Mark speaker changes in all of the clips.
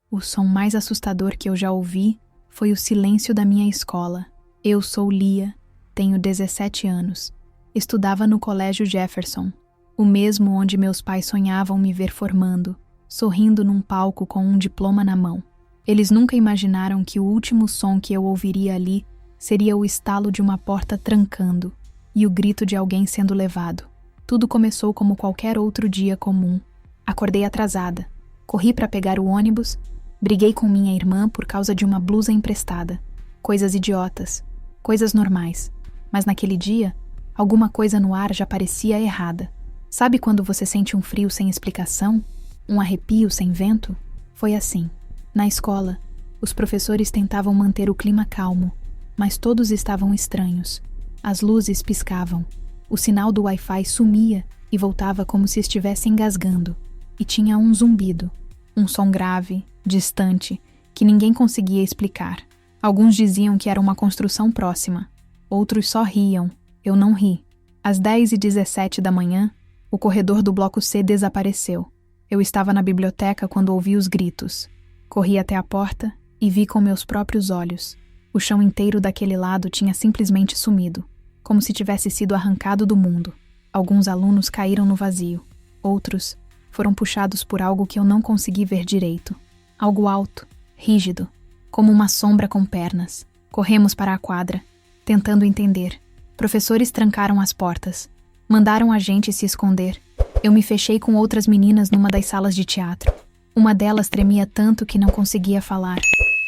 Speaker 1: O som mais assustador que eu já ouvi foi o silêncio da minha escola. Eu sou Lia, tenho 17 anos. Estudava no Colégio Jefferson, o mesmo onde meus pais sonhavam me ver formando, sorrindo num palco com um diploma na mão. Eles nunca imaginaram que o último som que eu ouviria ali seria o estalo de uma porta trancando e o grito de alguém sendo levado. Tudo começou como qualquer outro dia comum. Acordei atrasada, corri para pegar o ônibus, briguei com minha irmã por causa de uma blusa emprestada. Coisas idiotas, coisas normais. Mas naquele dia, alguma coisa no ar já parecia errada. Sabe quando você sente um frio sem explicação? Um arrepio sem vento? Foi assim. Na escola, os professores tentavam manter o clima calmo, mas todos estavam estranhos. As luzes piscavam, o sinal do Wi-Fi sumia e voltava como se estivesse engasgando. E tinha um zumbido, um som grave, distante, que ninguém conseguia explicar. Alguns diziam que era uma construção próxima, outros só riam. Eu não ri. Às 10h17 da manhã, o corredor do bloco C desapareceu. Eu estava na biblioteca quando ouvi os gritos. Corri até a porta e vi com meus próprios olhos. O chão inteiro daquele lado tinha simplesmente sumido, como se tivesse sido arrancado do mundo. Alguns alunos caíram no vazio. Outros foram puxados por algo que eu não consegui ver direito. Algo alto, rígido, como uma sombra com pernas. Corremos para a quadra, tentando entender. Professores trancaram as portas. Mandaram a gente se esconder. Eu me fechei com outras meninas numa das salas de teatro. Uma delas tremia tanto que não conseguia falar.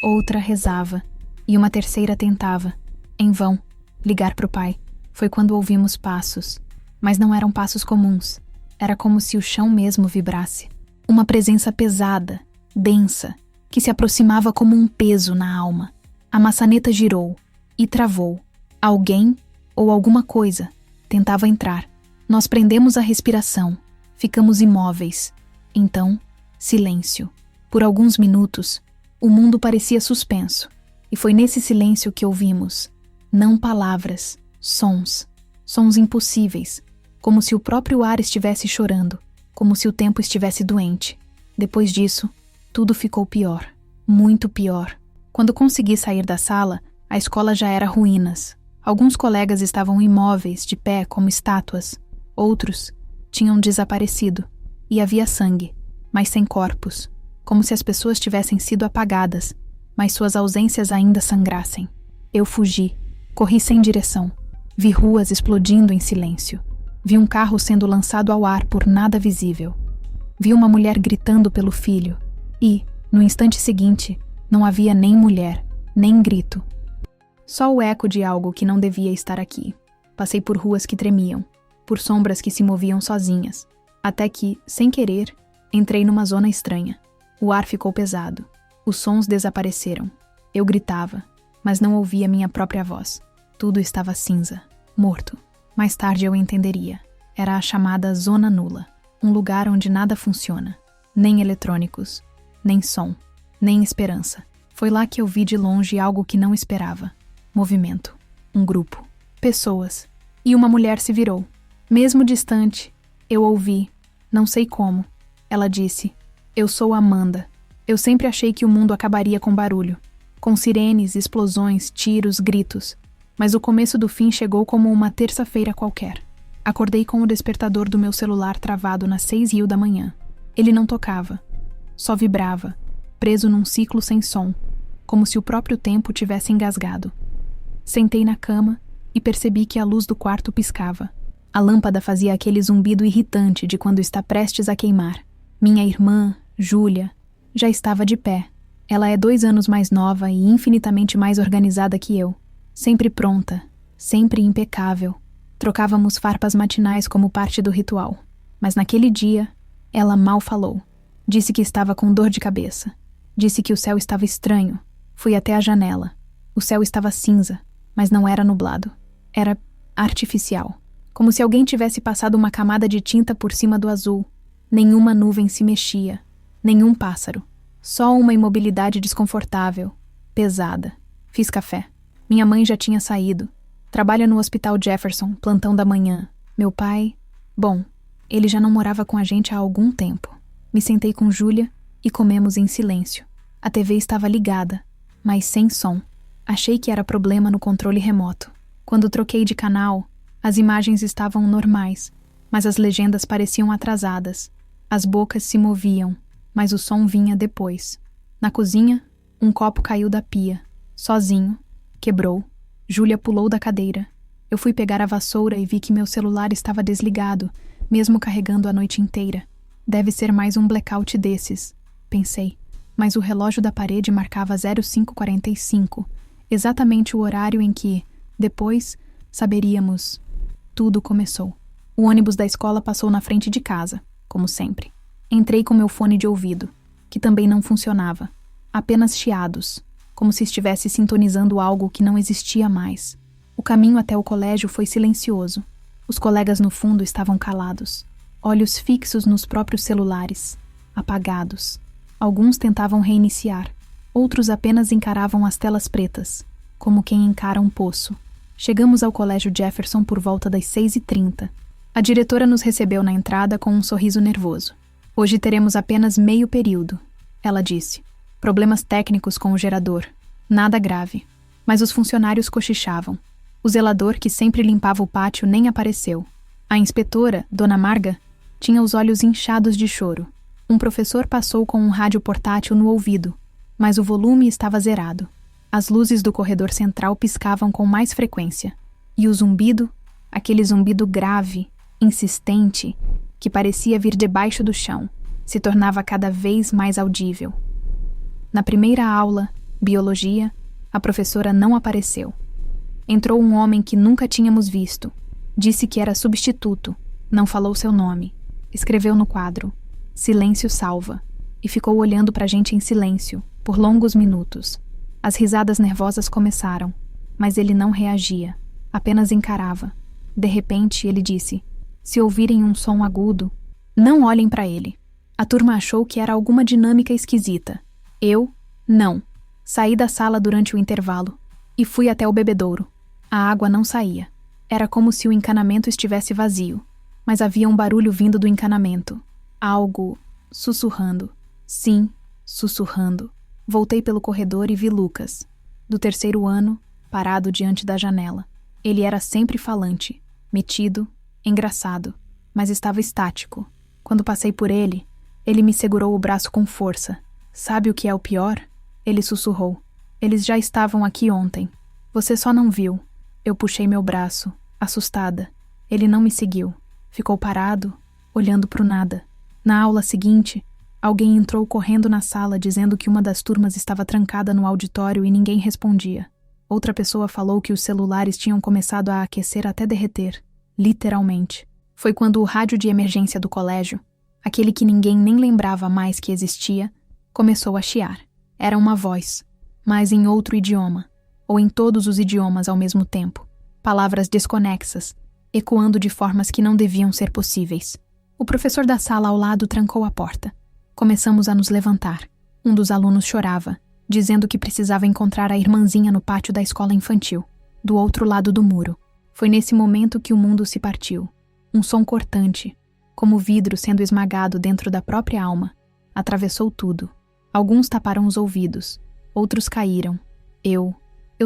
Speaker 1: Outra rezava. E uma terceira tentava, em vão, ligar para o pai. Foi quando ouvimos passos. Mas não eram passos comuns. Era como se o chão mesmo vibrasse. Uma presença pesada, densa, que se aproximava como um peso na alma. A maçaneta girou e travou. Alguém ou alguma coisa tentava entrar. Nós prendemos a respiração. Ficamos imóveis. Então, silêncio. Por alguns minutos, o mundo parecia suspenso. E foi nesse silêncio que ouvimos, não palavras, sons. Sons impossíveis. Como se o próprio ar estivesse chorando, como se o tempo estivesse doente. Depois disso, tudo ficou pior, muito pior. Quando consegui sair da sala, a escola já era ruínas. Alguns colegas estavam imóveis, de pé, como estátuas. Outros tinham desaparecido. E havia sangue, mas sem corpos, como se as pessoas tivessem sido apagadas, mas suas ausências ainda sangrassem. Eu fugi, corri sem direção. Vi ruas explodindo em silêncio. Vi um carro sendo lançado ao ar por nada visível. Vi uma mulher gritando pelo filho. E, no instante seguinte, não havia nem mulher, nem grito. Só o eco de algo que não devia estar aqui. Passei por ruas que tremiam, por sombras que se moviam sozinhas, até que, sem querer, entrei numa zona estranha. O ar ficou pesado. Os sons desapareceram. Eu gritava, mas não ouvia minha própria voz. Tudo estava cinza, morto. Mais tarde eu entenderia. Era a chamada zona nula, um lugar onde nada funciona. Nem eletrônicos, nem som, nem esperança. Foi lá que eu vi de longe algo que não esperava. Movimento, um grupo, pessoas. E uma mulher se virou. Mesmo distante, eu ouvi, não sei como. Ela disse, eu sou Amanda. Eu sempre achei que o mundo acabaria com barulho. Com sirenes, explosões, tiros, gritos. Mas o começo do fim chegou como uma terça-feira qualquer. Acordei com o despertador do meu celular travado nas 6h da manhã. Ele não tocava. Só vibrava, preso num ciclo sem som, como se o próprio tempo tivesse engasgado. Sentei na cama e percebi que a luz do quarto piscava. A lâmpada fazia aquele zumbido irritante de quando está prestes a queimar. Minha irmã, Júlia, já estava de pé. Ela é 2 anos mais nova e infinitamente mais organizada que eu. Sempre pronta, sempre impecável. Trocávamos farpas matinais como parte do ritual. Mas naquele dia, ela mal falou. Disse que estava com dor de cabeça. Disse que o céu estava estranho. Fui até a janela. O céu estava cinza, mas não era nublado. Era artificial. Como se alguém tivesse passado uma camada de tinta por cima do azul. Nenhuma nuvem se mexia. Nenhum pássaro. Só uma imobilidade desconfortável. Pesada. Fiz café. Minha mãe já tinha saído. Trabalha no Hospital Jefferson, plantão da manhã. Meu pai... Bom, ele já não morava com a gente há algum tempo. Me sentei com Júlia e comemos em silêncio. A TV estava ligada, mas sem som. Achei que era problema no controle remoto. Quando troquei de canal, as imagens estavam normais, mas as legendas pareciam atrasadas. As bocas se moviam, mas o som vinha depois. Na cozinha, um copo caiu da pia. Sozinho. Quebrou. Júlia pulou da cadeira. Eu fui pegar a vassoura e vi que meu celular estava desligado, mesmo carregando a noite inteira. Deve ser mais um blackout desses, pensei. Mas o relógio da parede marcava 05:45, exatamente o horário em que, depois, saberíamos. Tudo começou. O ônibus da escola passou na frente de casa, como sempre. Entrei com meu fone de ouvido, que também não funcionava. Apenas chiados, como se estivesse sintonizando algo que não existia mais. O caminho até o colégio foi silencioso. Os colegas no fundo estavam calados, olhos fixos nos próprios celulares, apagados. Alguns tentavam reiniciar, outros apenas encaravam as telas pretas, como quem encara um poço. Chegamos ao colégio Jefferson por volta das 6h30. A diretora nos recebeu na entrada com um sorriso nervoso. Hoje teremos apenas meio período, ela disse. Problemas técnicos com o gerador. Nada grave. Mas os funcionários cochichavam. O zelador, que sempre limpava o pátio, nem apareceu. A inspetora, Dona Marga, tinha os olhos inchados de choro. Um professor passou com um rádio portátil no ouvido, mas o volume estava zerado. As luzes do corredor central piscavam com mais frequência. E o zumbido, aquele zumbido grave, insistente, que parecia vir debaixo do chão, se tornava cada vez mais audível. Na primeira aula, biologia, a professora não apareceu. Entrou um homem que nunca tínhamos visto. Disse que era substituto, não falou seu nome. Escreveu no quadro: Silêncio salva, e ficou olhando para a gente em silêncio, por longos minutos. As risadas nervosas começaram, mas ele não reagia, apenas encarava. De repente, ele disse: se ouvirem um som agudo, não olhem para ele. A turma achou que era alguma dinâmica esquisita. Eu, não. Saí da sala durante o intervalo e fui até o bebedouro. A água não saía. Era como se o encanamento estivesse vazio, mas havia um barulho vindo do encanamento. Algo sussurrando. Sim, sussurrando. Voltei pelo corredor e vi Lucas, do 3º ano, parado diante da janela. Ele era sempre falante, metido, engraçado, mas estava estático. Quando passei por ele, ele me segurou o braço com força. Sabe o que é o pior? Ele sussurrou. Eles já estavam aqui ontem. Você só não viu. Eu puxei meu braço, assustada. Ele não me seguiu. Ficou parado, olhando pro nada. Na aula seguinte, alguém entrou correndo na sala dizendo que uma das turmas estava trancada no auditório e ninguém respondia. Outra pessoa falou que os celulares tinham começado a aquecer até derreter. Literalmente. Foi quando o rádio de emergência do colégio, aquele que ninguém nem lembrava mais que existia, começou a chiar. Era uma voz, mas em outro idioma, ou em todos os idiomas ao mesmo tempo. Palavras desconexas, ecoando de formas que não deviam ser possíveis. O professor da sala ao lado trancou a porta. Começamos a nos levantar. Um dos alunos chorava, dizendo que precisava encontrar a irmãzinha no pátio da escola infantil, do outro lado do muro. Foi nesse momento que o mundo se partiu. Um som cortante, como vidro sendo esmagado dentro da própria alma, atravessou tudo. Alguns taparam os ouvidos, outros caíram. Eu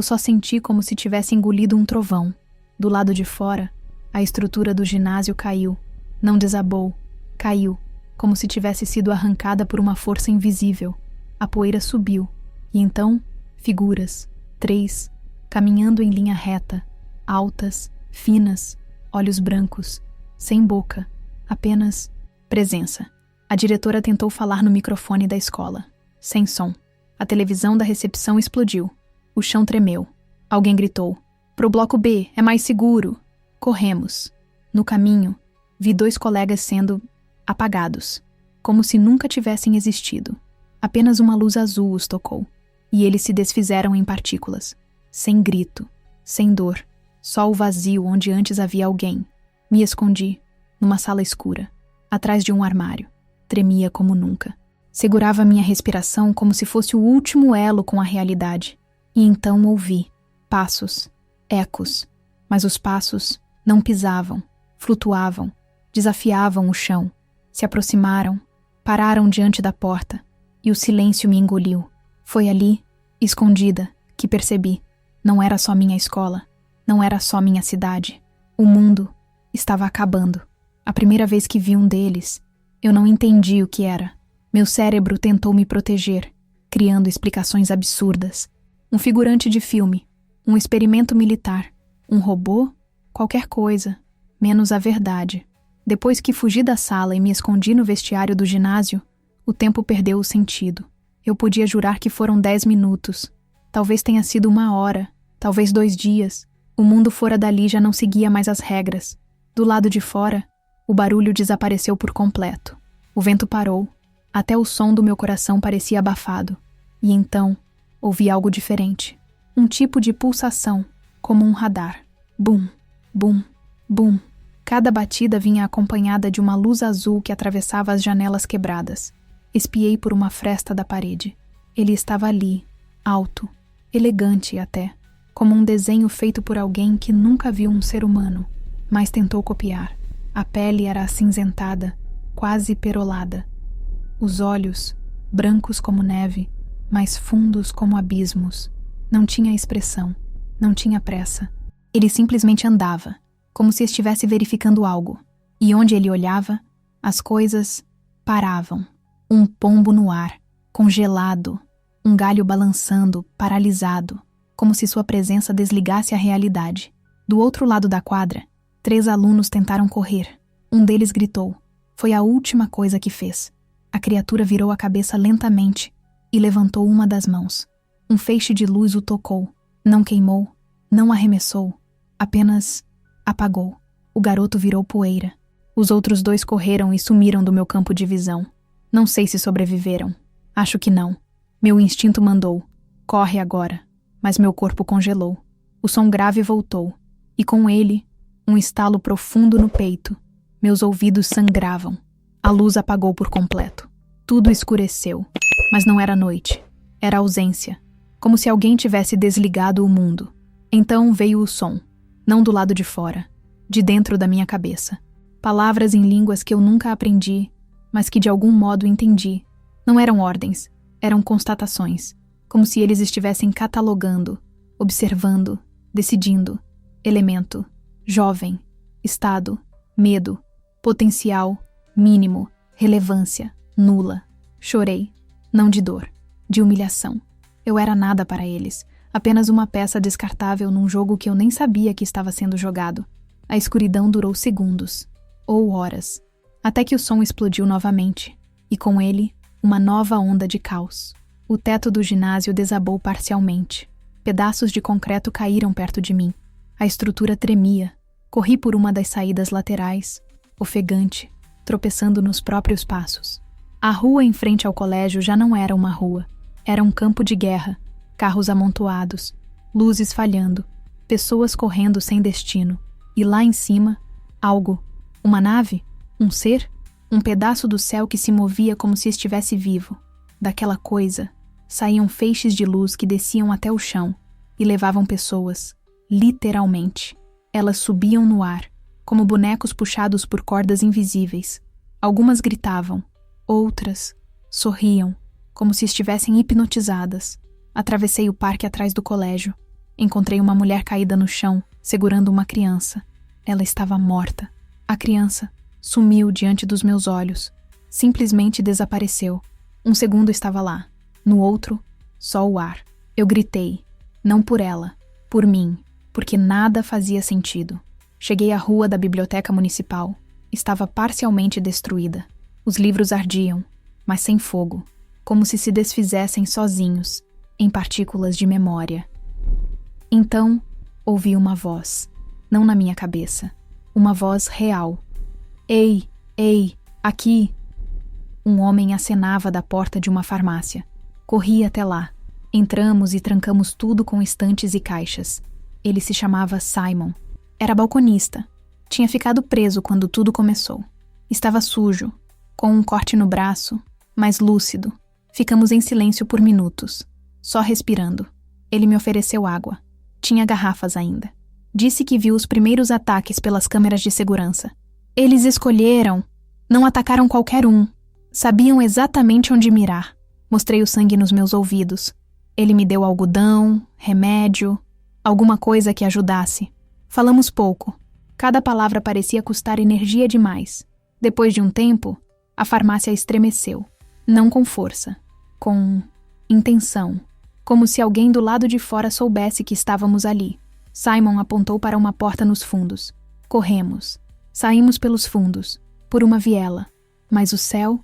Speaker 1: só senti como se tivesse engolido um trovão. Do lado de fora, a estrutura do ginásio caiu. Não desabou, caiu, como se tivesse sido arrancada por uma força invisível. A poeira subiu, e então, figuras, 3, caminhando em linha reta, altas, finas, olhos brancos, sem boca, apenas presença. A diretora tentou falar no microfone da escola, sem som. A televisão da recepção explodiu. O chão tremeu. Alguém gritou: "Pro bloco B, é mais seguro." Corremos. No caminho, vi 2 colegas sendo apagados, como se nunca tivessem existido. Apenas uma luz azul os tocou, e eles se desfizeram em partículas. Sem grito, sem dor, só o vazio onde antes havia alguém. Me escondi, numa sala escura, atrás de um armário. Tremia como nunca. Segurava minha respiração como se fosse o último elo com a realidade. E então ouvi passos, ecos, mas os passos não pisavam, flutuavam, desafiavam o chão, se aproximaram, pararam diante da porta, e o silêncio me engoliu. Foi ali, escondida, que percebi. Não era só minha escola, não era só minha cidade. O mundo estava acabando. A primeira vez que vi um deles, eu não entendi o que era. Meu cérebro tentou me proteger, criando explicações absurdas. Um figurante de filme, um experimento militar, um robô, qualquer coisa, menos a verdade. Depois que fugi da sala e me escondi no vestiário do ginásio, o tempo perdeu o sentido. Eu podia jurar que foram 10 minutos. Talvez tenha sido 1 hora, talvez 2 dias. O mundo fora dali já não seguia mais as regras. Do lado de fora, o barulho desapareceu por completo. O vento parou. Até o som do meu coração parecia abafado. E então, ouvi algo diferente. Um tipo de pulsação, como um radar. Bum, bum, bum. Cada batida vinha acompanhada de uma luz azul que atravessava as janelas quebradas. Espiei por uma fresta da parede. Ele estava ali, alto, elegante até, como um desenho feito por alguém que nunca viu um ser humano, mas tentou copiar. A pele era acinzentada, quase perolada. Os olhos, brancos como neve, mas fundos como abismos. Não tinha expressão, não tinha pressa. Ele simplesmente andava, como se estivesse verificando algo. E onde ele olhava, as coisas paravam. Um pombo no ar, congelado, um galho balançando, paralisado, como se sua presença desligasse a realidade. Do outro lado da quadra, 3 alunos tentaram correr. Um deles gritou. Foi a última coisa que fez. A criatura virou a cabeça lentamente e levantou uma das mãos. Um feixe de luz o tocou. Não queimou, não arremessou, apenas apagou. O garoto virou poeira. Os outros 2 correram e sumiram do meu campo de visão. Não sei se sobreviveram. Acho que não. Meu instinto mandou. Corre agora. Mas meu corpo congelou. O som grave voltou. E com ele, um estalo profundo no peito. Meus ouvidos sangravam. A luz apagou por completo. Tudo escureceu. Mas não era noite. Era ausência. Como se alguém tivesse desligado o mundo. Então veio o som. Não do lado de fora. De dentro da minha cabeça. Palavras em línguas que eu nunca aprendi, mas que de algum modo entendi. Não eram ordens, eram constatações, como se eles estivessem catalogando, observando, decidindo. Elemento, jovem, estado, medo, potencial, mínimo, relevância, nula. Chorei, não de dor, de humilhação. Eu era nada para eles, apenas uma peça descartável num jogo que eu nem sabia que estava sendo jogado. A escuridão durou segundos, ou horas, até que o som explodiu novamente, e com ele, uma nova onda de caos. O teto do ginásio desabou parcialmente. Pedaços de concreto caíram perto de mim. A estrutura tremia. Corri por uma das saídas laterais, ofegante, tropeçando nos próprios passos. A rua em frente ao colégio já não era uma rua. Era um campo de guerra, carros amontoados, luzes falhando, pessoas correndo sem destino. E lá em cima, algo, uma nave? Um ser? Um pedaço do céu que se movia como se estivesse vivo. Daquela coisa, saíam feixes de luz que desciam até o chão e levavam pessoas, literalmente. Elas subiam no ar, como bonecos puxados por cordas invisíveis. Algumas gritavam, outras sorriam, como se estivessem hipnotizadas. Atravessei o parque atrás do colégio. Encontrei uma mulher caída no chão, segurando uma criança. Ela estava morta. A criança sumiu diante dos meus olhos. Simplesmente desapareceu. Um segundo estava lá. No outro, só o ar. Eu gritei. Não por ela, por mim, porque nada fazia sentido. Cheguei à rua da biblioteca municipal. Estava parcialmente destruída. Os livros ardiam, mas sem fogo, como se desfizessem sozinhos, em partículas de memória. Então, ouvi uma voz, não na minha cabeça, uma voz real. Ei, ei, aqui! Um homem acenava da porta de uma farmácia. Corri até lá. Entramos e trancamos tudo com estantes e caixas. Ele se chamava Simon. Era balconista. Tinha ficado preso quando tudo começou. Estava sujo, com um corte no braço, mas lúcido. Ficamos em silêncio por minutos, só respirando. Ele me ofereceu água. Tinha garrafas ainda. Disse que viu os primeiros ataques pelas câmeras de segurança. Eles escolheram, não atacaram qualquer um. Sabiam exatamente onde mirar. Mostrei o sangue nos meus ouvidos. Ele me deu algodão, remédio, alguma coisa que ajudasse. Falamos pouco. Cada palavra parecia custar energia demais. Depois de um tempo, a farmácia estremeceu. Não com força, com intenção. Como se alguém do lado de fora soubesse que estávamos ali. Simon apontou para uma porta nos fundos. Corremos. Saímos pelos fundos, por uma viela. Mas o céu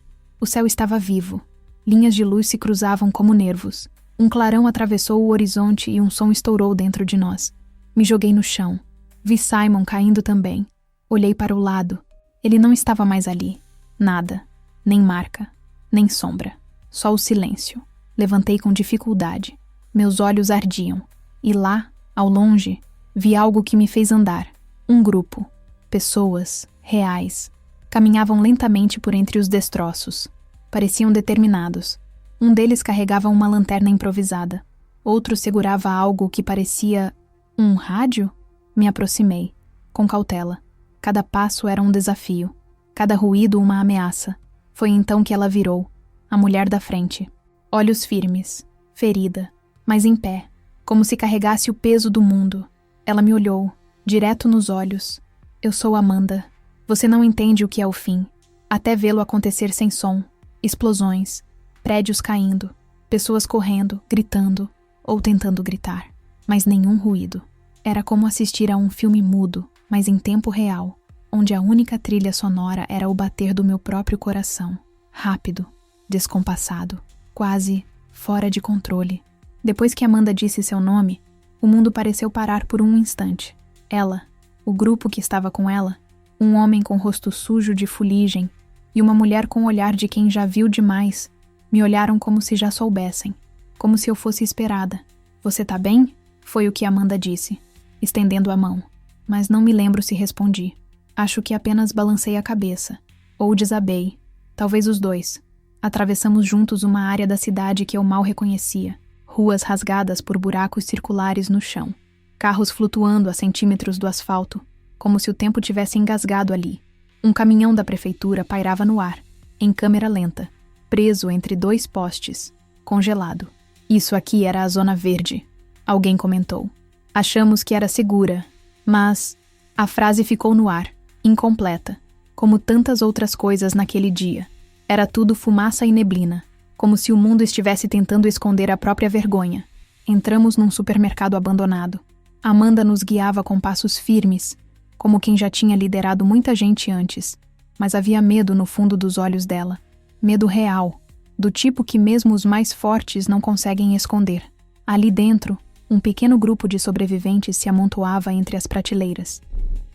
Speaker 1: estava vivo. Linhas de luz se cruzavam como nervos. Um clarão atravessou o horizonte e um som estourou dentro de nós. Me joguei no chão. Vi Simon caindo também. Olhei para o lado. Ele não estava mais ali. Nada. Nem marca. Nem sombra. Só o silêncio. Levantei com dificuldade. Meus olhos ardiam. E lá, ao longe, vi algo que me fez andar. Um grupo. Pessoas, reais. Caminhavam lentamente por entre os destroços. Pareciam determinados. Um deles carregava uma lanterna improvisada. Outro segurava algo que parecia um rádio? Me aproximei, com cautela. Cada passo era um desafio. Cada ruído uma ameaça. Foi então que ela virou, a mulher da frente. Olhos firmes, ferida, mas em pé, como se carregasse o peso do mundo. Ela me olhou, direto nos olhos. Eu sou Amanda. Você não entende o que é o fim. Até vê-lo acontecer sem som. Explosões, prédios caindo, pessoas correndo, gritando ou tentando gritar. Mas nenhum ruído. Era como assistir a um filme mudo, mas em tempo real, onde a única trilha sonora era o bater do meu próprio coração. Rápido, descompassado, quase fora de controle. Depois que Amanda disse seu nome, o mundo pareceu parar por um instante. Ela, o grupo que estava com ela, um homem com rosto sujo de fuligem e uma mulher com o olhar de quem já viu demais, me olharam como se já soubessem, como se eu fosse esperada. Você tá bem? Foi o que Amanda disse, estendendo a mão, mas não me lembro se respondi. Acho que apenas balancei a cabeça, ou desabei, talvez os dois. Atravessamos juntos uma área da cidade que eu mal reconhecia, ruas rasgadas por buracos circulares no chão, carros flutuando a centímetros do asfalto, como se o tempo tivesse engasgado ali. Um caminhão da prefeitura pairava no ar, em câmera lenta, preso entre dois postes, congelado. Isso aqui era a Zona Verde, alguém comentou. Achamos que era segura, mas a frase ficou no ar, incompleta, como tantas outras coisas naquele dia. Era tudo fumaça e neblina, como se o mundo estivesse tentando esconder a própria vergonha. Entramos num supermercado abandonado. Amanda nos guiava com passos firmes, como quem já tinha liderado muita gente antes, mas havia medo no fundo dos olhos dela. Medo real, do tipo que mesmo os mais fortes não conseguem esconder. Ali dentro, um pequeno grupo de sobreviventes se amontoava entre as prateleiras.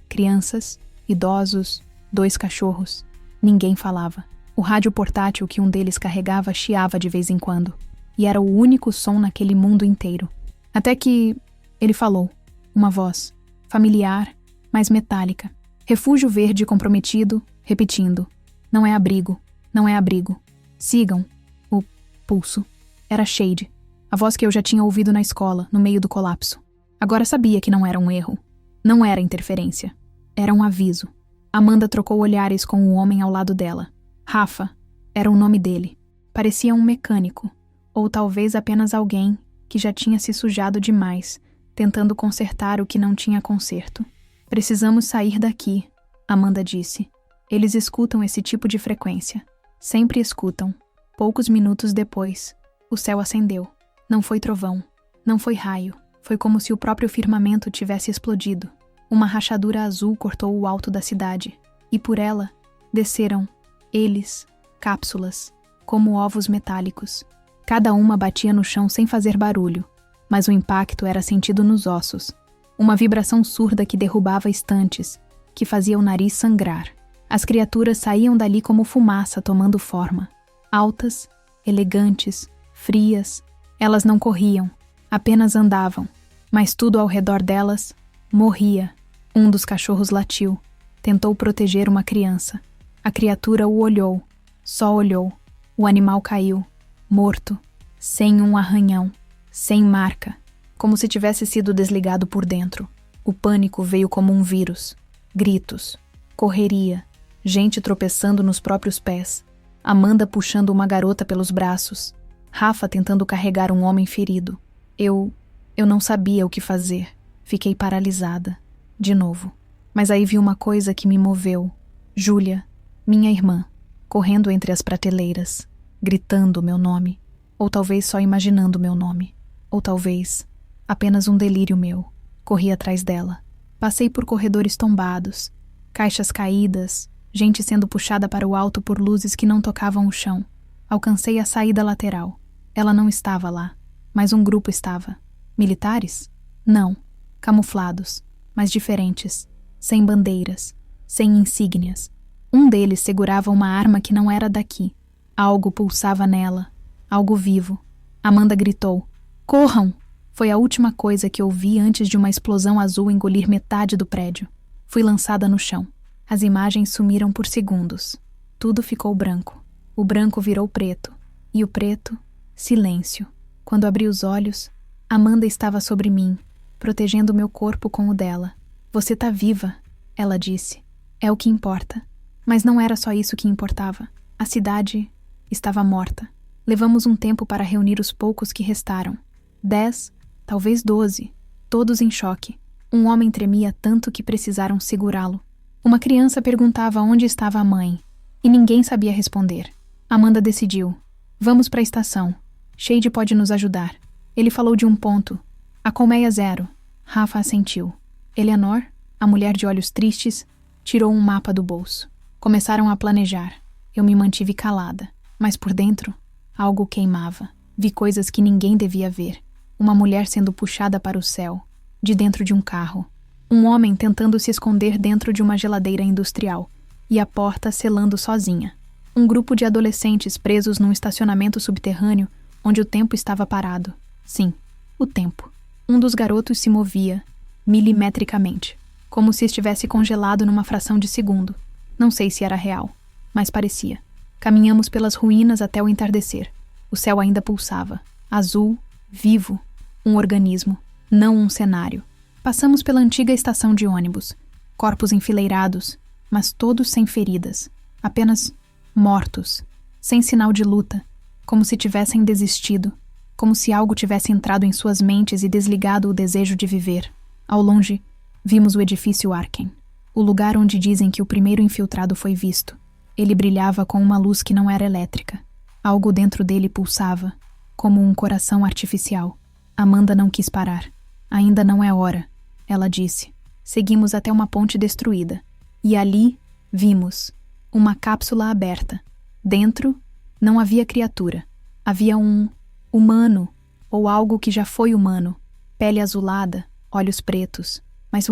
Speaker 1: Crianças, idosos, 2 cachorros. Ninguém falava. O rádio portátil que um deles carregava chiava de vez em quando, e era o único som naquele mundo inteiro. Até que ele falou, uma voz, familiar, mas metálica. Refúgio verde comprometido, repetindo. Não é abrigo, não é abrigo. Sigam. O pulso. Era Shade, a voz que eu já tinha ouvido na escola, no meio do colapso. Agora sabia que não era um erro. Não era interferência. Era um aviso. Amanda trocou olhares com o homem ao lado dela. Rafa era o nome dele. Parecia um mecânico, ou talvez apenas alguém que já tinha se sujado demais, tentando consertar o que não tinha conserto. Precisamos sair daqui, Amanda disse. Eles escutam esse tipo de frequência. Sempre escutam. Poucos minutos depois, o céu acendeu. Não foi trovão, não foi raio. Foi como se o próprio firmamento tivesse explodido. Uma rachadura azul cortou o alto da cidade, e por ela desceram eles, cápsulas, como ovos metálicos. Cada uma batia no chão sem fazer barulho, mas o impacto era sentido nos ossos. Uma vibração surda que derrubava estantes, que fazia o nariz sangrar. As criaturas saíam dali como fumaça tomando forma. Altas, elegantes, frias. Elas não corriam, apenas andavam, mas tudo ao redor delas morria. Um dos cachorros latiu, tentou proteger uma criança. A criatura o olhou, só olhou. O animal caiu, morto, sem um arranhão, sem marca, como se tivesse sido desligado por dentro. O pânico veio como um vírus. Gritos, correria, gente tropeçando nos próprios pés, Amanda puxando uma garota pelos braços. Rafa tentando carregar um homem ferido. Eu não sabia o que fazer. Fiquei paralisada. De novo. Mas aí vi uma coisa que me moveu. Júlia, minha irmã, correndo entre as prateleiras, gritando meu nome. Ou talvez só imaginando meu nome. Ou talvez apenas um delírio meu. Corri atrás dela. Passei por corredores tombados, caixas caídas, gente sendo puxada para o alto por luzes que não tocavam o chão. Alcancei a saída lateral. Ela não estava lá, mas um grupo estava. Militares? Não. Camuflados, mas diferentes. Sem bandeiras, sem insígnias. Um deles segurava uma arma que não era daqui. Algo pulsava nela. Algo vivo. Amanda gritou. Corram! Foi a última coisa que ouvi antes de uma explosão azul engolir metade do prédio. Fui lançada no chão. As imagens sumiram por segundos. Tudo ficou branco. O branco virou preto. E o preto, silêncio. Quando abri os olhos, Amanda estava sobre mim, protegendo meu corpo com o dela. Você tá viva, ela disse. É o que importa. Mas não era só isso que importava. A cidade estava morta. Levamos um tempo para reunir os poucos que restaram. 10, talvez 12, todos em choque. Um homem tremia tanto que precisaram segurá-lo. Uma criança perguntava onde estava a mãe, e ninguém sabia responder. Amanda decidiu. Vamos para a estação. Shade pode nos ajudar. Ele falou de um ponto. A colmeia 0. Rafa assentiu. Eleanor, a mulher de olhos tristes, tirou um mapa do bolso. Começaram a planejar. Eu me mantive calada, mas por dentro, algo queimava. Vi coisas que ninguém devia ver. Uma mulher sendo puxada para o céu, de dentro de um carro. Um homem tentando se esconder dentro de uma geladeira industrial, e a porta selando sozinha. Um grupo de adolescentes presos num estacionamento subterrâneo onde o tempo estava parado. Sim, o tempo. Um dos garotos se movia, milimetricamente, como se estivesse congelado numa fração de segundo. Não sei se era real, mas parecia. Caminhamos pelas ruínas até o entardecer. O céu ainda pulsava, azul, vivo, um organismo, não um cenário. Passamos pela antiga estação de ônibus, corpos enfileirados, mas todos sem feridas, apenas mortos, sem sinal de luta, como se tivessem desistido, como se algo tivesse entrado em suas mentes e desligado o desejo de viver. Ao longe, vimos o edifício Arken, o lugar onde dizem que o primeiro infiltrado foi visto. Ele brilhava com uma luz que não era elétrica. Algo dentro dele pulsava, como um coração artificial. Amanda não quis parar. Ainda não é hora, ela disse. Seguimos até uma ponte destruída. E ali, vimos uma cápsula aberta. Dentro, não havia criatura. Havia um humano, ou algo que já foi humano. Pele azulada, olhos pretos, mas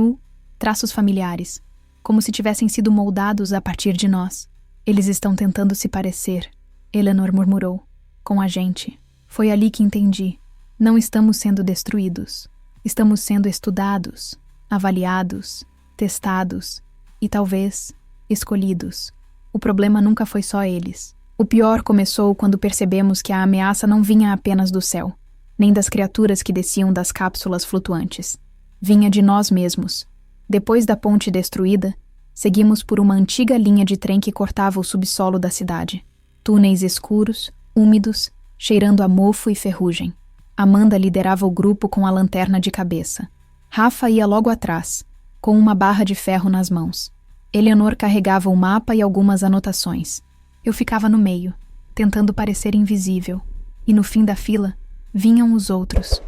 Speaker 1: traços familiares, como se tivessem sido moldados a partir de nós. Eles estão tentando se parecer, Eleanor murmurou. Com a gente. Foi ali que entendi. Não estamos sendo destruídos. Estamos sendo estudados, avaliados, testados e, talvez, escolhidos. O problema nunca foi só eles. O pior começou quando percebemos que a ameaça não vinha apenas do céu, nem das criaturas que desciam das cápsulas flutuantes. Vinha de nós mesmos. Depois da ponte destruída, seguimos por uma antiga linha de trem que cortava o subsolo da cidade. Túneis escuros, úmidos, cheirando a mofo e ferrugem. Amanda liderava o grupo com a lanterna de cabeça. Rafa ia logo atrás, com uma barra de ferro nas mãos. Eleanor carregava o mapa e algumas anotações. Eu ficava no meio, tentando parecer invisível. E no fim da fila, vinham os outros.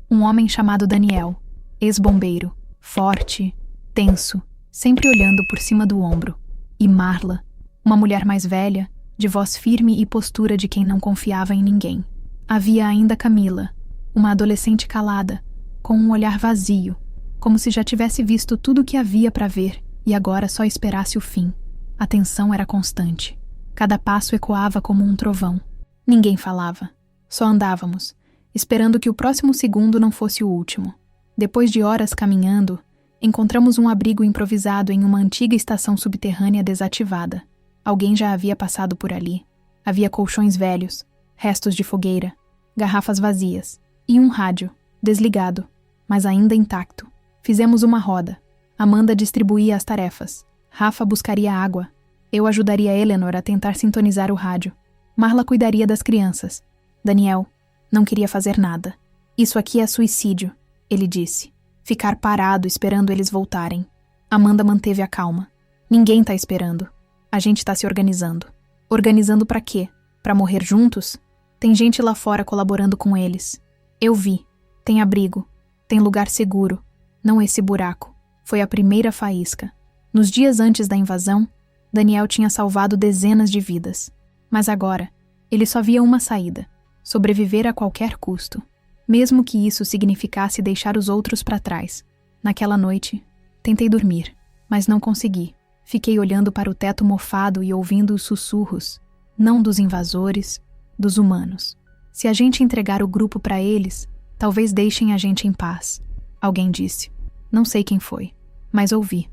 Speaker 1: Um homem chamado Daniel, ex-bombeiro, forte, tenso, sempre olhando por cima do ombro. E Marla, uma mulher mais velha, de voz firme e postura de quem não confiava em ninguém. Havia ainda Camila, uma adolescente calada, com um olhar vazio, como se já tivesse visto tudo o que havia para ver e agora só esperasse o fim. A tensão era constante. Cada passo ecoava como um trovão. Ninguém falava. Só andávamos, esperando que o próximo segundo não fosse o último. Depois de horas caminhando, encontramos um abrigo improvisado em uma antiga estação subterrânea desativada. Alguém já havia passado por ali. Havia colchões velhos, restos de fogueira, garrafas vazias e um rádio, desligado, mas ainda intacto. Fizemos uma roda. Amanda distribuía as tarefas. Rafa buscaria água. Eu ajudaria Eleanor a tentar sintonizar o rádio. Marla cuidaria das crianças. Daniel não queria fazer nada. Isso aqui é suicídio, ele disse. Ficar parado esperando eles voltarem. Amanda manteve a calma. Ninguém tá esperando. A gente tá se organizando. Organizando pra quê? Pra morrer juntos? Tem gente lá fora colaborando com eles. Eu vi. Tem abrigo. Tem lugar seguro. Não esse buraco. Foi a primeira faísca. Nos dias antes da invasão, Daniel tinha salvado dezenas de vidas. Mas agora, ele só via uma saída: sobreviver a qualquer custo. Mesmo que isso significasse deixar os outros para trás. Naquela noite, tentei dormir, mas não consegui. Fiquei olhando para o teto mofado e ouvindo os sussurros, não dos invasores, dos humanos. Se a gente entregar o grupo para eles, talvez deixem a gente em paz, alguém disse. Não sei quem foi, mas ouvi.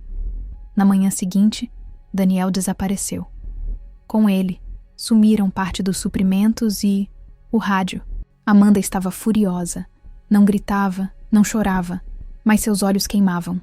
Speaker 1: Na manhã seguinte, Daniel desapareceu. Com ele, sumiram parte dos suprimentos e o rádio. Amanda estava furiosa. Não gritava, não chorava, mas seus olhos queimavam.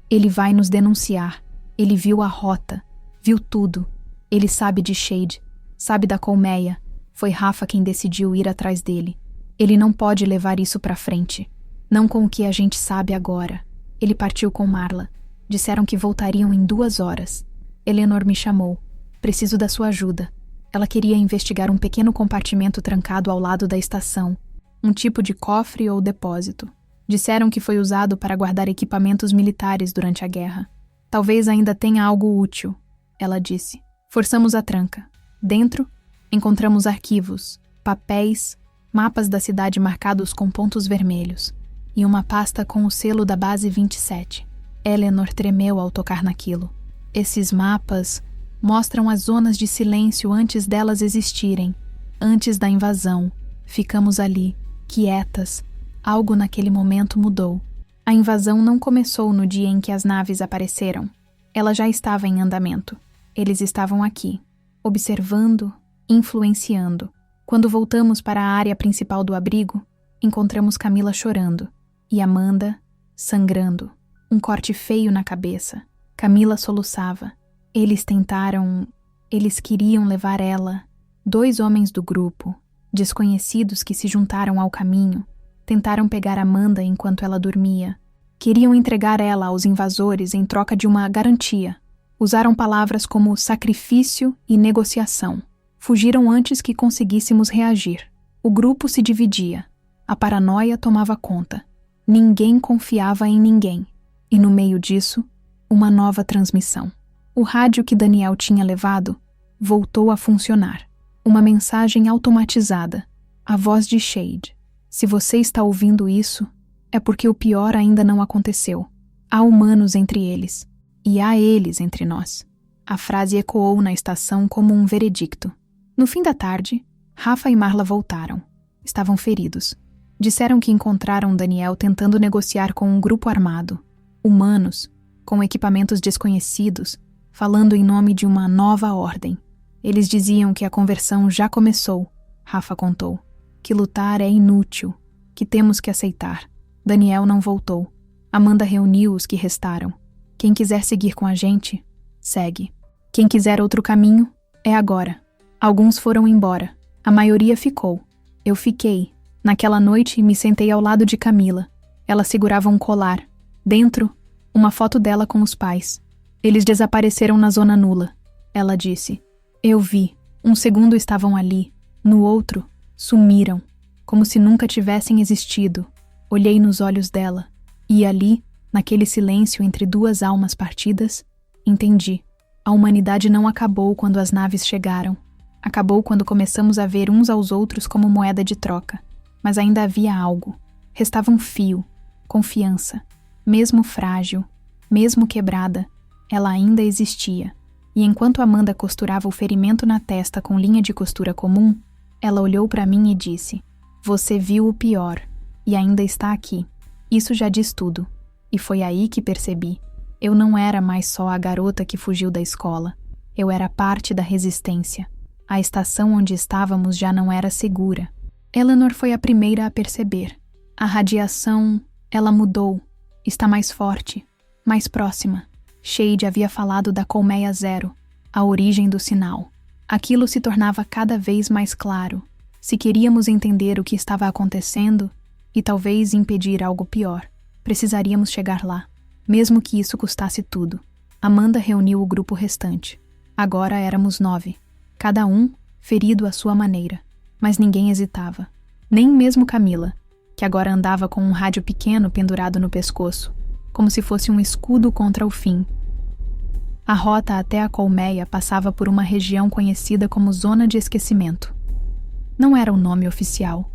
Speaker 1: Ele vai nos denunciar. Ele viu a rota, viu tudo. Ele sabe de Shade, sabe da colmeia. Foi Rafa quem decidiu ir atrás dele. Ele não pode levar isso pra frente. Não com o que a gente sabe agora. Ele partiu com Marla. Disseram que voltariam em 2 horas. Eleanor me chamou. Preciso da sua ajuda. Ela queria investigar um pequeno compartimento trancado ao lado da estação. Um tipo de cofre ou depósito. Disseram que foi usado para guardar equipamentos militares durante a guerra. Talvez ainda tenha algo útil, ela disse. Forçamos a tranca. Dentro, encontramos arquivos, papéis, mapas da cidade marcados com pontos vermelhos e uma pasta com o selo da Base 27. Eleanor tremeu ao tocar naquilo. Esses mapas mostram as zonas de silêncio antes delas existirem, antes da invasão. Ficamos ali, quietas. Algo naquele momento mudou. A invasão não começou no dia em que as naves apareceram. Ela já estava em andamento. Eles estavam aqui, observando, influenciando. Quando voltamos para a área principal do abrigo, encontramos Camila chorando e Amanda sangrando. Um corte feio na cabeça. Camila soluçava. Eles queriam levar ela. 2 homens do grupo, desconhecidos que se juntaram ao caminho, tentaram pegar Amanda enquanto ela dormia. Queriam entregar ela aos invasores em troca de uma garantia. Usaram palavras como sacrifício e negociação. Fugiram antes que conseguíssemos reagir. O grupo se dividia. A paranoia tomava conta. Ninguém confiava em ninguém. E no meio disso, uma nova transmissão. O rádio que Daniel tinha levado voltou a funcionar. Uma mensagem automatizada. A voz de Shade. Se você está ouvindo isso, é porque o pior ainda não aconteceu. Há humanos entre eles. E há eles entre nós. A frase ecoou na estação como um veredicto. No fim da tarde, Rafa e Marla voltaram. Estavam feridos. Disseram que encontraram Daniel tentando negociar com um grupo armado. Humanos, com equipamentos desconhecidos, falando em nome de uma nova ordem. Eles diziam que a conversão já começou, Rafa contou. Que lutar é inútil, que temos que aceitar. Daniel não voltou. Amanda reuniu os que restaram. Quem quiser seguir com a gente, segue. Quem quiser outro caminho, é agora. Alguns foram embora. A maioria ficou. Eu fiquei. Naquela noite, me sentei ao lado de Camila. Ela segurava um colar. Dentro, uma foto dela com os pais. Eles desapareceram na zona nula, ela disse. Eu vi. Um segundo estavam ali. No outro, sumiram. Como se nunca tivessem existido. Olhei nos olhos dela. E ali, naquele silêncio entre 2 almas partidas, entendi. A humanidade não acabou quando as naves chegaram. Acabou quando começamos a ver uns aos outros como moeda de troca. Mas ainda havia algo. Restava um fio. Confiança. Mesmo frágil, mesmo quebrada, ela ainda existia. E enquanto Amanda costurava o ferimento na testa com linha de costura comum, ela olhou para mim e disse: "Você viu o pior, e ainda está aqui. Isso já diz tudo." E foi aí que percebi. Eu não era mais só a garota que fugiu da escola. Eu era parte da resistência. A estação onde estávamos já não era segura. Eleanor foi a primeira a perceber. A radiação, ela mudou. Está mais forte, mais próxima. Shade havia falado da colmeia zero, a origem do sinal. Aquilo se tornava cada vez mais claro. Se queríamos entender o que estava acontecendo e talvez impedir algo pior, precisaríamos chegar lá, mesmo que isso custasse tudo. Amanda reuniu o grupo restante. Agora éramos 9, cada um ferido à sua maneira, mas ninguém hesitava. Nem mesmo Camila, que agora andava com um rádio pequeno pendurado no pescoço, como se fosse um escudo contra o fim. A rota até a colmeia passava por uma região conhecida como Zona de Esquecimento. Não era o nome oficial,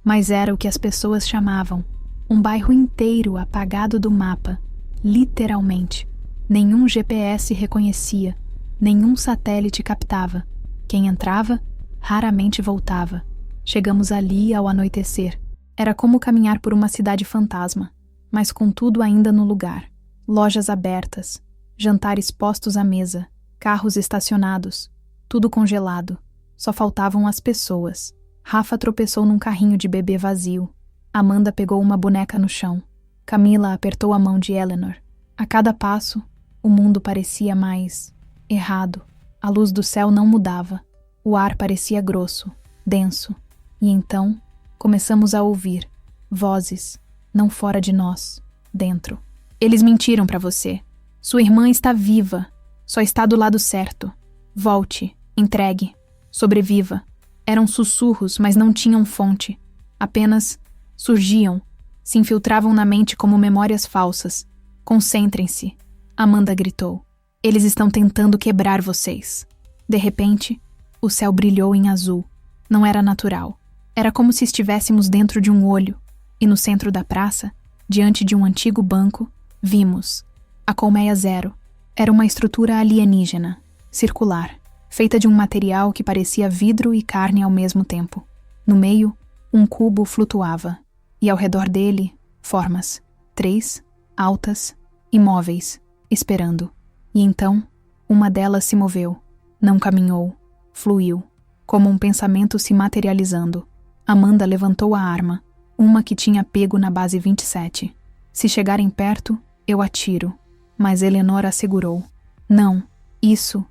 Speaker 1: mas era o que as pessoas chamavam, um bairro inteiro apagado do mapa, literalmente. Nenhum GPS reconhecia, nenhum satélite captava. Quem entrava, raramente voltava. Chegamos ali ao anoitecer. Era como caminhar por uma cidade fantasma, mas com tudo ainda no lugar. Lojas abertas, jantares postos à mesa, carros estacionados, tudo congelado. Só faltavam as pessoas. Rafa tropeçou num carrinho de bebê vazio. Amanda pegou uma boneca no chão. Camila apertou a mão de Eleanor. A cada passo, o mundo parecia mais errado. A luz do céu não mudava. O ar parecia grosso, denso. E então, começamos a ouvir vozes, não fora de nós, dentro. Eles mentiram para você. Sua irmã está viva. Só está do lado certo. Volte, entregue. Sobreviva. Eram sussurros, mas não tinham fonte. Apenas surgiam, se infiltravam na mente como memórias falsas. Concentrem-se, Amanda gritou. Eles estão tentando quebrar vocês. De repente, o céu brilhou em azul. Não era natural. Era como se estivéssemos dentro de um olho. E no centro da praça, diante de um antigo banco, vimos a Colmeia Zero. Era uma estrutura alienígena, circular, feita de um material que parecia vidro e carne ao mesmo tempo. No meio, um cubo flutuava, e ao redor dele, formas, 3, altas, imóveis, esperando. E então, uma delas se moveu, não caminhou, fluiu, como um pensamento se materializando. Amanda levantou a arma, uma que tinha pego na base 27. Se chegarem perto, eu atiro, mas Eleanor assegurou. Não, isso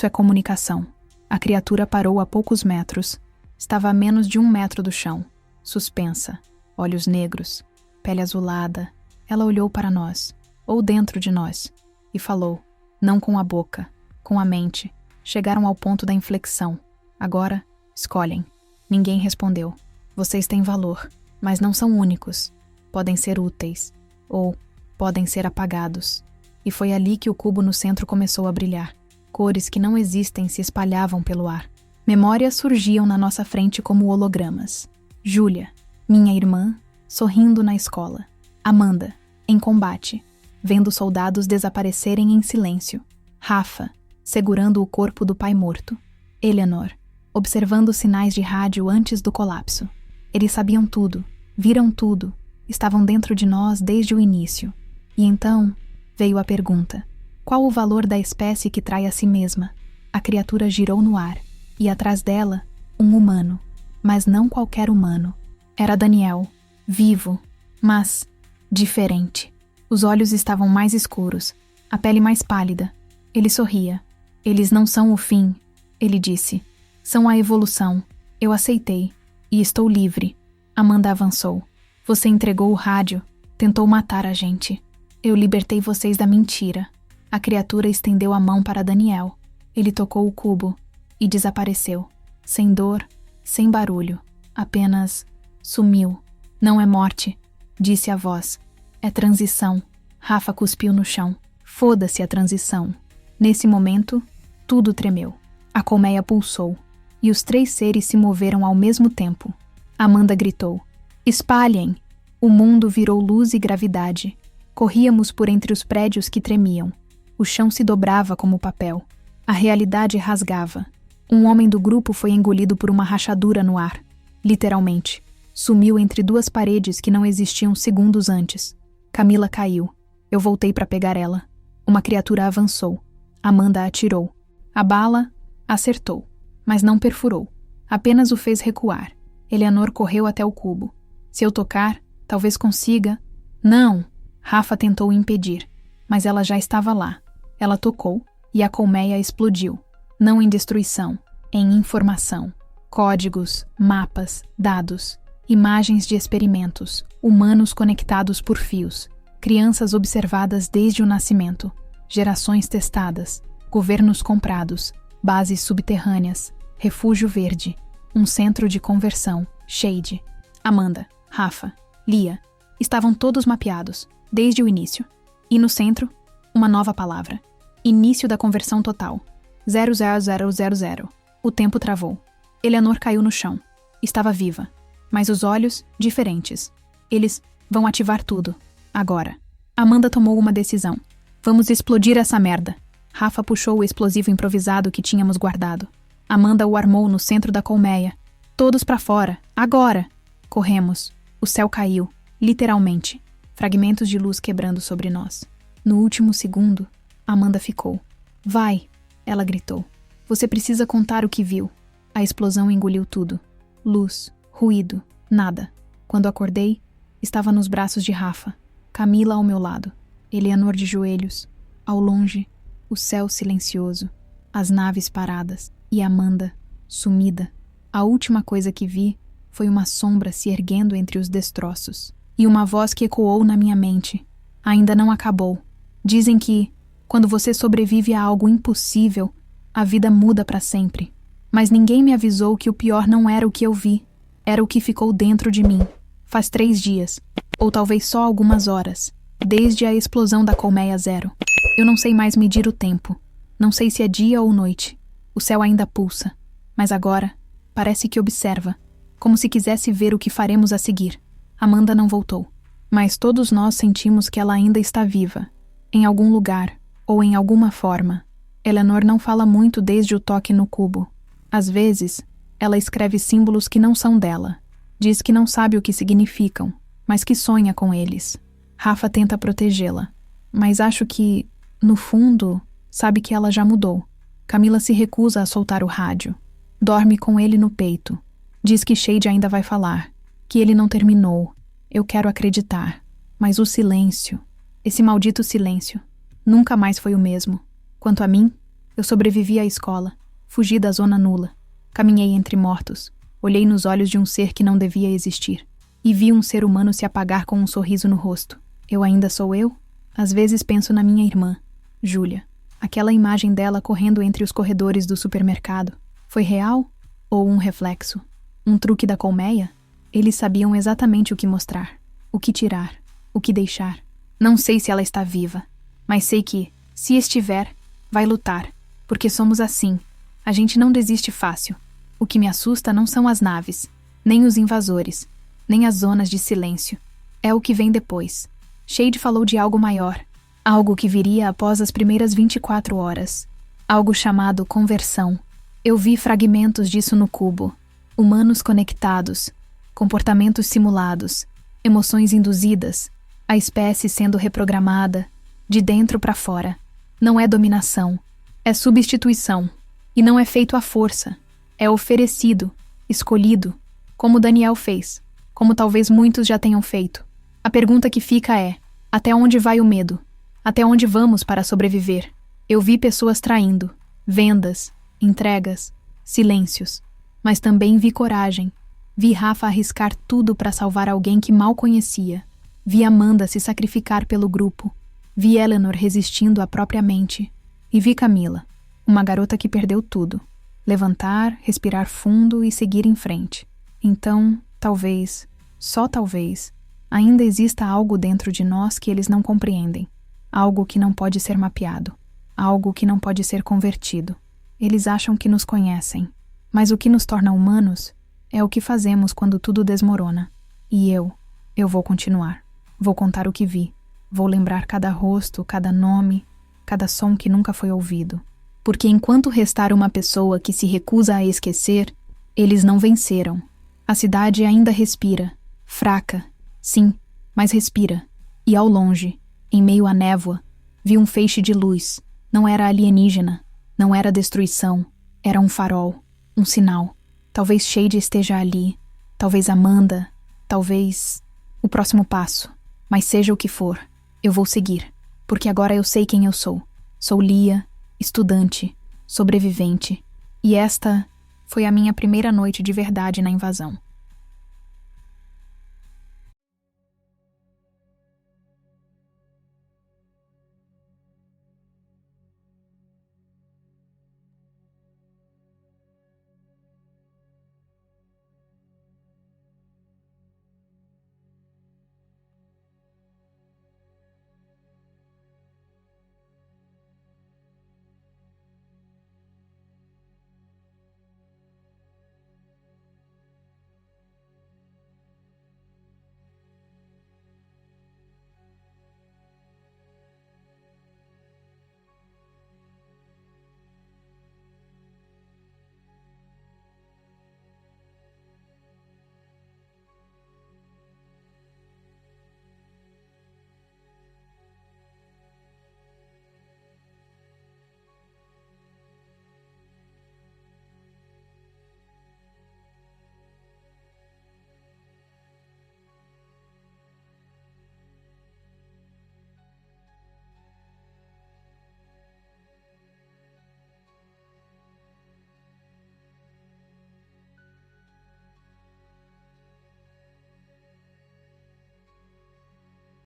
Speaker 1: é comunicação. A criatura parou a poucos metros. Estava a menos de 1 metro do chão. Suspensa. Olhos negros. Pele azulada. Ela olhou para nós. Ou dentro de nós. E falou. Não com a boca. Com a mente. Chegaram ao ponto da inflexão. Agora, escolhem. Ninguém respondeu. Vocês têm valor. Mas não são únicos. Podem ser úteis. Ou podem ser apagados. E foi ali que o cubo no centro começou a brilhar. Cores que não existem se espalhavam pelo ar. Memórias surgiam na nossa frente como hologramas. Júlia, minha irmã, sorrindo na escola. Amanda, em combate, vendo soldados desaparecerem em silêncio. Rafa, segurando o corpo do pai morto. Eleanor, observando sinais de rádio antes do colapso. Eles sabiam tudo, viram tudo, estavam dentro de nós desde o início. E então veio a pergunta. Qual o valor da espécie que trai a si mesma? A criatura girou no ar, e atrás dela, um humano. Mas não qualquer humano. Era Daniel, vivo, mas diferente. Os olhos estavam mais escuros, a pele mais pálida. Ele sorria. Eles não são o fim, ele disse. São a evolução. Eu aceitei, e estou livre. Amanda avançou. Você entregou o rádio, tentou matar a gente. Eu libertei vocês da mentira. A criatura estendeu a mão para Daniel. Ele tocou o cubo e desapareceu. Sem dor, sem barulho. Apenas sumiu. Não é morte, disse a voz. É transição. Rafa cuspiu no chão. Foda-se a transição. Nesse momento, tudo tremeu. A colmeia pulsou. E os 3 seres se moveram ao mesmo tempo. Amanda gritou. Espalhem! O mundo virou luz e gravidade. Corríamos por entre os prédios que tremiam. O chão se dobrava como papel. A realidade rasgava. Um homem do grupo foi engolido por uma rachadura no ar. Literalmente. Sumiu entre 2 paredes que não existiam segundos antes. Camila caiu. Eu voltei para pegar ela. Uma criatura avançou. Amanda atirou. A bala acertou, mas não perfurou. Apenas o fez recuar. Eleanor correu até o cubo. Se eu tocar, talvez consiga. Não! Rafa tentou impedir, mas ela já estava lá. Ela tocou e a colmeia explodiu. Não em destruição, em informação. Códigos, mapas, dados, imagens de experimentos, humanos conectados por fios, crianças observadas desde o nascimento, gerações testadas, governos comprados, bases subterrâneas, refúgio verde, um centro de conversão, Shade. Amanda, Rafa, Lia, estavam todos mapeados, desde o início. E no centro, uma nova palavra. Início da conversão total. 00000. O tempo travou. Eleanor caiu no chão. Estava viva. Mas os olhos, diferentes. Eles vão ativar tudo. Agora. Amanda tomou uma decisão. Vamos explodir essa merda. Rafa puxou o explosivo improvisado que tínhamos guardado. Amanda o armou no centro da colmeia. Todos pra fora. Agora! Corremos. O céu caiu. Literalmente. Fragmentos de luz quebrando sobre nós. No último segundo, Amanda ficou. Vai! Ela gritou. Você precisa contar o que viu. A explosão engoliu tudo. Luz, ruído, nada. Quando acordei, estava nos braços de Rafa. Camila ao meu lado. Eleanor de joelhos. Ao longe, o céu silencioso. As naves paradas. E Amanda, sumida. A última coisa que vi foi uma sombra se erguendo entre os destroços. E uma voz que ecoou na minha mente. Ainda não acabou. Dizem que, quando você sobrevive a algo impossível, a vida muda para sempre. Mas ninguém me avisou que o pior não era o que eu vi. Era o que ficou dentro de mim. Faz 3 dias. Ou talvez só algumas horas. Desde a explosão da colmeia zero. Eu não sei mais medir o tempo. Não sei se é dia ou noite. O céu ainda pulsa. Mas agora, parece que observa. Como se quisesse ver o que faremos a seguir. Amanda não voltou. Mas todos nós sentimos que ela ainda está viva. Em algum lugar. Ou em alguma forma. Eleanor não fala muito desde o toque no cubo. Às vezes, ela escreve símbolos que não são dela. Diz que não sabe o que significam, mas que sonha com eles. Rafa tenta protegê-la. Mas acho que, no fundo, sabe que ela já mudou. Camila se recusa a soltar o rádio. Dorme com ele no peito. Diz que Shade ainda vai falar. Que ele não terminou. Eu quero acreditar. Mas o silêncio, esse maldito silêncio, nunca mais foi o mesmo. Quanto a mim, eu sobrevivi à escola. Fugi da zona nula. Caminhei entre mortos. Olhei nos olhos de um ser que não devia existir. E vi um ser humano se apagar com um sorriso no rosto. Eu ainda sou eu? Às vezes penso na minha irmã, Júlia. Aquela imagem dela correndo entre os corredores do supermercado. Foi real? Ou um reflexo? Um truque da colmeia? Eles sabiam exatamente o que mostrar. O que tirar. O que deixar. Não sei se ela está viva. Mas sei que, se estiver, vai lutar. Porque somos assim. A gente não desiste fácil. O que me assusta não são as naves, nem os invasores, nem as zonas de silêncio. É o que vem depois. Shade falou de algo maior. Algo que viria após as primeiras 24 horas. Algo chamado conversão. Eu vi fragmentos disso no cubo. Humanos conectados. Comportamentos simulados. Emoções induzidas. A espécie sendo reprogramada. De dentro para fora. Não é dominação. É substituição. E não é feito à força. É oferecido, escolhido, como Daniel fez, como talvez muitos já tenham feito. A pergunta que fica é, até onde vai o medo? Até onde vamos para sobreviver? Eu vi pessoas traindo, vendas, entregas, silêncios. Mas também vi coragem. Vi Rafa arriscar tudo para salvar alguém que mal conhecia. Vi Amanda se sacrificar pelo grupo. Vi Eleanor resistindo à própria mente. E vi Camila. Uma garota que perdeu tudo. Levantar, respirar fundo e seguir em frente. Então, talvez, só talvez, ainda exista algo dentro de nós que eles não compreendem. Algo que não pode ser mapeado. Algo que não pode ser convertido. Eles acham que nos conhecem. Mas o que nos torna humanos é o que fazemos quando tudo desmorona. E eu vou continuar. Vou contar o que vi. Vou lembrar cada rosto, cada nome, cada som que nunca foi ouvido. Porque enquanto restar uma pessoa que se recusa a esquecer, eles não venceram. A cidade ainda respira. Fraca, sim, mas respira. E ao longe, em meio à névoa, vi um feixe de luz. Não era alienígena, não era destruição. Era um farol, um sinal. Talvez Shade esteja ali. Talvez Amanda. Talvez o próximo passo. Mas seja o que for, eu vou seguir. Porque agora eu sei quem eu sou. Sou Lia, estudante, sobrevivente. E esta Foi a minha primeira noite de verdade na invasão.